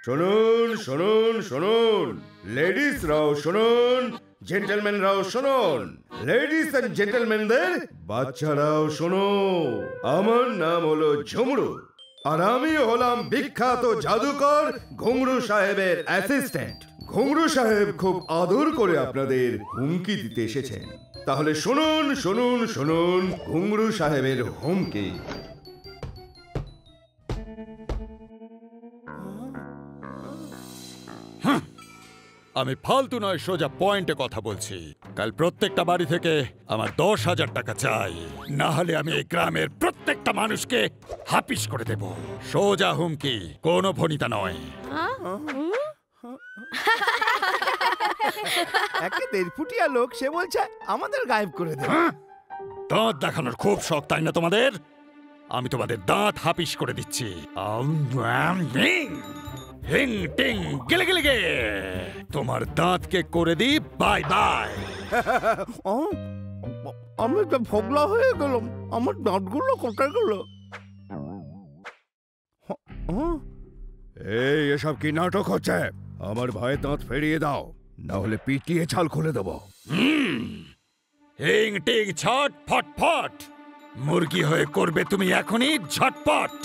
শুনুন শুনুন শুনুন, লেডিসরাও শুনুন, জেন্টলম্যানরাও শুনুন, লেডিস এন্ড জেন্টলম্যানদের বাচ্চারাও শোনো। আমার নাম হলো ঝুমরু, আর আমি হলাম বিখ্যাত জাদুকর ঘুঙরু সাহেবের অ্যাসিস্ট্যান্ট। ঘুঙরু সাহেব খুব আদর করে আপনাদের হুমকি দিতে এসেছেন, তাহলে শুনুন শুনুন শুনুন ঘুঙরু সাহেবের হুমকি। আমি ফালতু নয়, সোজা পয়েন্টে কথা বলছি। কাল প্রত্যেকটা বাড়ি থেকে আমার 10,000 টাকা চাই, না হলে আমি এই গ্রামের প্রত্যেকটা মানুষকে হাপিস করে দেব। সোজা হুমকি, কোনো ভনিতা নয়। একে 1.5 ফুটিয়া লোক, সে বলছে আমাদের গায়েব করে দেবে। দাঁত দেখানোর খুব শখ তাই না তোমাদের? আমি তোমাদের দাঁত হাপিস করে দিচ্ছি। হিং টিং গেলে গেলে গে, তোমার দাঁতকে করে দি বাই বাই। আমি তো ভোগলা হয়ে গেলাম, আমার দাঁতগুলো কোথায় গেল? এই এসব কি নাটক হচ্ছে? আমার ভয়ে দাঁত ফেরিয়ে দাও, না হলে পিটিয়ে ছাল খুলে দেবো। হিং টিং ছট ফট ফট, মুরগি হয়ে করবে তুমি এখনই ঝটপট।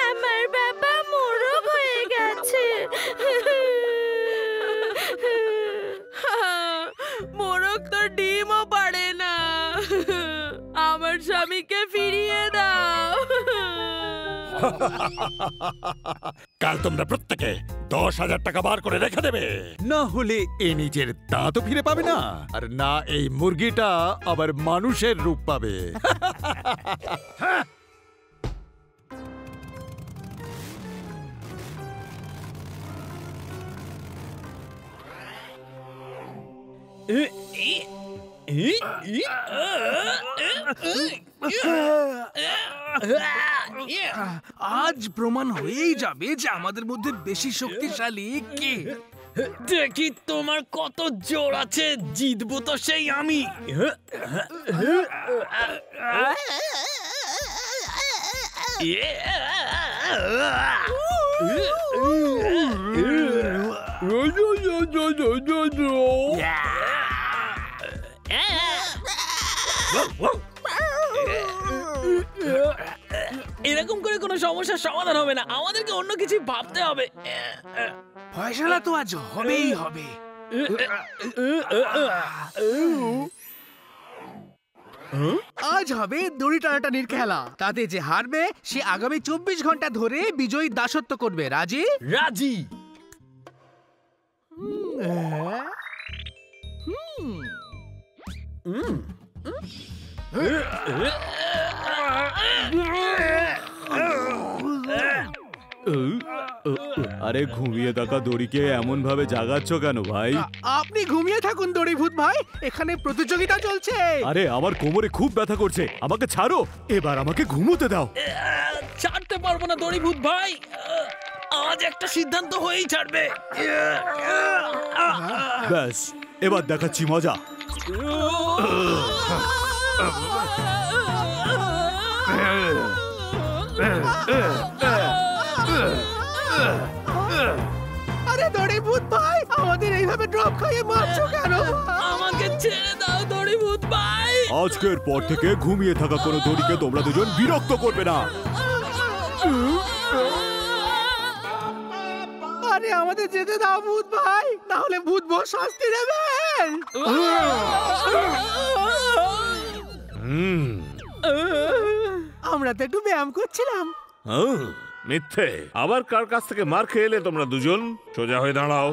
আমার বাবা মোরগ হয়ে গেছে। মোরগ তো ডিমও পারে না। আমার স্বামীকে ফিরিয়ে দাও। কাল তোমরা প্রত্যেকে 10,000 টাকা বার করে রেখে দেবে, না হলে এ নিজের দাঁতও ফিরে পাবে না, আর না এই মুরগিটা আবার মানুষের রূপ পাবে। আজ প্রমাণ হয়েই যাবে যে আমাদের মধ্যে বেশি শক্তিশালী কে। দেখি তোমার কত জোর আছে, জিতবো তো সেই আমি। এরকম করে কোনো সমস্যার সমাধান হবে না, আমাদেরকে অন্য কিছু ভাবতে হবে। ফয়সালা তো আজ হবেই হবে। আজ হবে দড়ি টানাটানির খেলা। তাতে যে হারবে সে আগামী 24 ঘন্টা ধরে বিজয়ী দাসত্ব করবে। রাজি? রাজি। আরে ঘুমিয়ে থাকা দড়িকে এমন ভাবে জাগাচ্ছ কেন ভাই? আপনি ঘুমিয়ে থাকুন দড়ি ভূত ভাই, এখানে প্রতিযোগিতা চলছে। আরে আমার কোমরে খুব ব্যথা করছে, আমাকে ছাড়ো, এবার আমাকে ঘুমোতে দাও। ছাড়তে পারবো না দড়ি ভূত ভাই, আজ একটা সিদ্ধান্ত হয়েই ছাড়বে। ব্যাস, এবার দেখাচ্ছি মজা। আরে দড়ি ভূত ভাই, আমাদের এইভাবে ড্রপ খাইয়ে মারছো কেন? আমাকে ছেড়ে দাও দড়ি ভূত ভাই। আজকের পর থেকে ঘুমিয়ে থাকা কোনো দড়িকে তোমরা দুজন বিরক্ত করবে না। আরে আমাদের যেতে দাও ভূত ভাই, না হলে ভূত বউ শাস্তি দেবেন। আমরা তো একটু ব্যায়াম করছিলাম। মিথ্যে, আবার কার কাছ থেকে মার খেয়ে এলে তোমরা দুজন? সোজা হয়ে দাঁড়াও।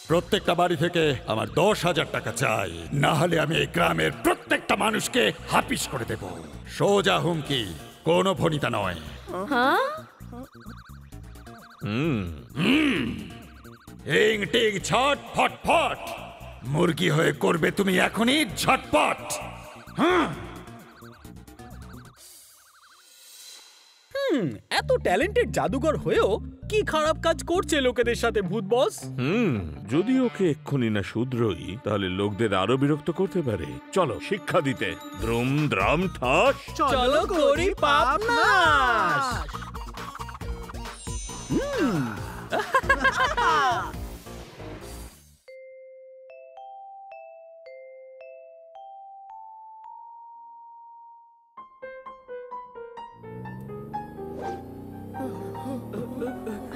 প্রত্যেকটা বাড়ি থেকে আমার 10,000 টাকা চাই, না হলে আমি এই গ্রামের প্রত্যেকটা মানুষকে হাপিস করে দেব। সোজা হুমকি, কোনো ভনিতা নয়। হিং টিং ছট ফট ফট, মুরগি হয়ে করবে তুমি এখনই ঝটপট। এত ট্যালেন্টেড জাদুকর হয়েও কি খারাপ কাজ করছে লোকেদের সাথে ভূত বস? যদি ওকে এক্ষুনি না শুধরোই তাহলে লোকদের আরো বিরক্ত করতে পারে। চলো শিক্ষা দিতে। দ্রুম দ্রাম ঠাস। চলো করি পাপ নাশ।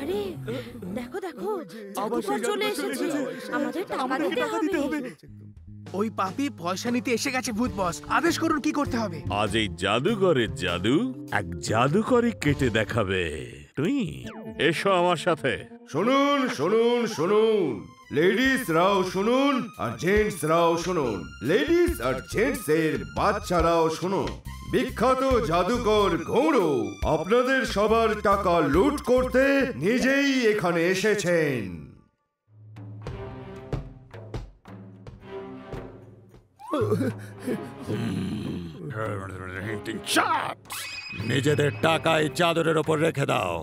আরে দেখো দেখো, জাদুকর চলে এসেছে, আমাদের টাকা দিতে হবে। ওই পাপী পয়সা নিতে এসে গেছে ভূত বস। আদেশ করুন কি করতে হবে। আজ এই জাদুঘরের জাদু এক জাদুকরই কেটে দেখাবে। তুই এসো আমার সাথে। শুনুন শুনুন শুনুন, লেডিস রাও শুনুন আর জেন্টস রাও শুনুন, লেডিস আর জেন্টস এর বাচ্চারাও শুনুন। বিখ্যাত জাদুকর গৌড় আপনাদের সবার টাকা লুট করতে নিজেই এখানে এসেছেন। চাপ! নিজেদের টাকা এই চাদরের ওপর রেখে দাও।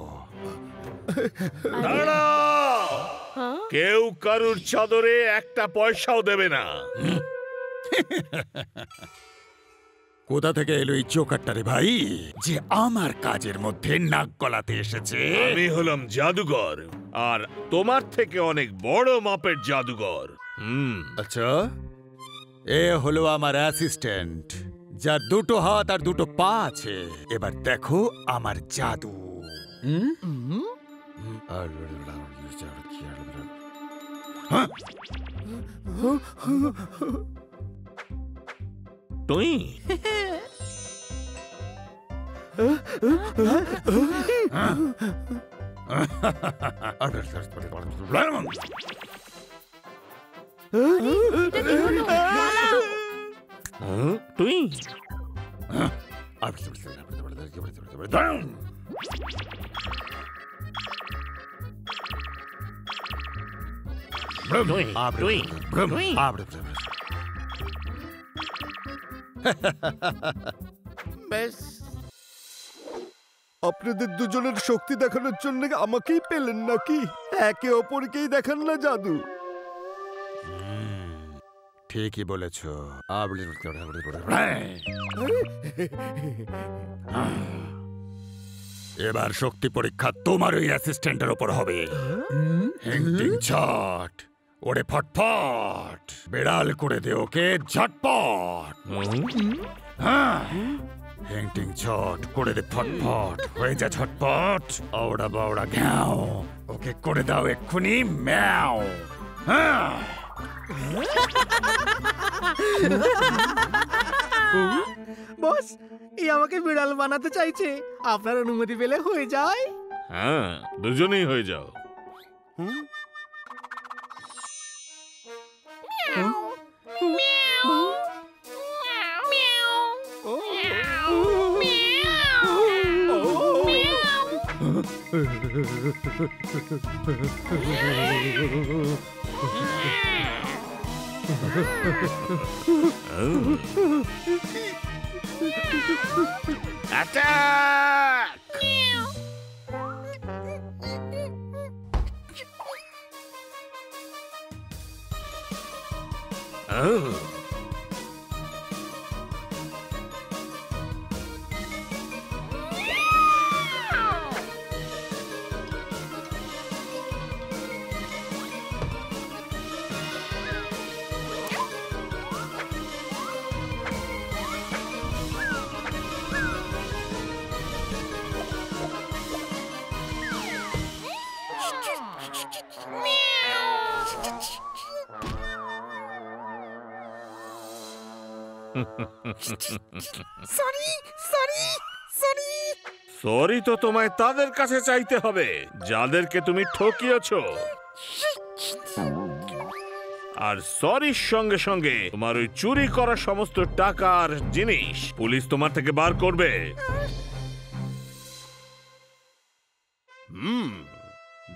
দাঁড়াও! কেউ কারুর চাদরে একটা পয়সাও দেবে না। কোথা থেকে এলো এই চোকারটা রে ভাই, যে আমার কাজের মধ্যে নাক গলাতে এসেছে? আমি হলাম জাদুঘর, আর তোমার থেকে অনেক বড় মাপের জাদুঘর। আচ্ছা, এ হলো আমার অ্যাসিস্ট্যান্ট, যার দুটো হাত আর দুটো পা আছে। এবার দেখো আমার জাদু। তুই তুই বেশ, আপনাদের দুজনের শক্তি দেখানোর জন্য আমাকেই পেলেন নাকি? একে অপরকেই দেখান না জাদু। ঠিকই বলেছ। এবার শক্তি পরীক্ষা তোমার ওই অ্যাসিস্ট্যান্টের ওপর হবে। হিংটিং ছট, ওরে ফটফট, বেড়াল করে দে ওকে ঝটপট। হিংটিং ছট, করে দে ফটফট, হয়ে যা ঝটপট। ওরা বাওড়া ঘ্যাও, ওকে করে দাও এক্ষুনি ম্যাও। বস, এই আমাকে বিড়াল বানাতে চাইছে। আপনার অনুমতি পেলে হয়ে যায়। হ্যাঁ, দুজনেই হয়ে যাও। Attack! Oh. সরি তো তোমায় তাদের কাছে চাইতে হবে যাদেরকে তুমি ঠকিয়েছ, আর সরির সঙ্গে সঙ্গে তোমার ওই চুরি করা সমস্ত টাকা আর জিনিস পুলিশ তোমার থেকে বার করবে।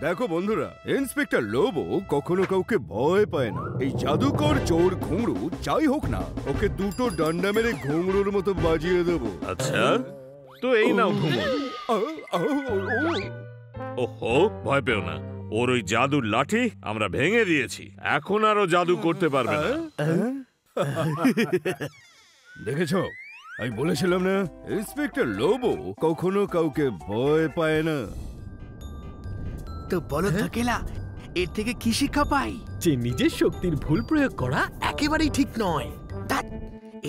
দেখো বন্ধুরা, ইন্সপেক্টর লোবো কখনো কাউকে ভয় পায় না। এই জাদুকর চোর ঘুঙরু যাই হোক না, ওকে দুটো ডান্ডা মেরে ঘুঙরুর মতো বাজিয়ে দেবো। আচ্ছা, তো এই নাও ঘুমো। ওহো, ভয় পেও না। ওর ওই জাদুর লাঠি আমরা ভেঙে দিয়েছি, এখন আরো জাদু করতে পারবে না। দেখেছো, আমি বলেছিলাম না, ইন্সপেক্টর লোবো কখনো কাউকে ভয় পায় না। তো বলো থাকেলা, এর থেকে কি শিক্ষা পাই? যে নিজের শক্তির ভুল প্রয়োগ করা একেবারেই ঠিক নয়। ধ্যাৎ,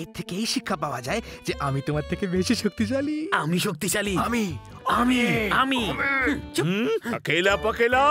এর থেকে এই শিক্ষা পাওয়া যায় যে আমি তোমার থেকে বেশি শক্তিশালী। আমি শক্তিশালী। আমি আমি আমি আকেলা পাকেলা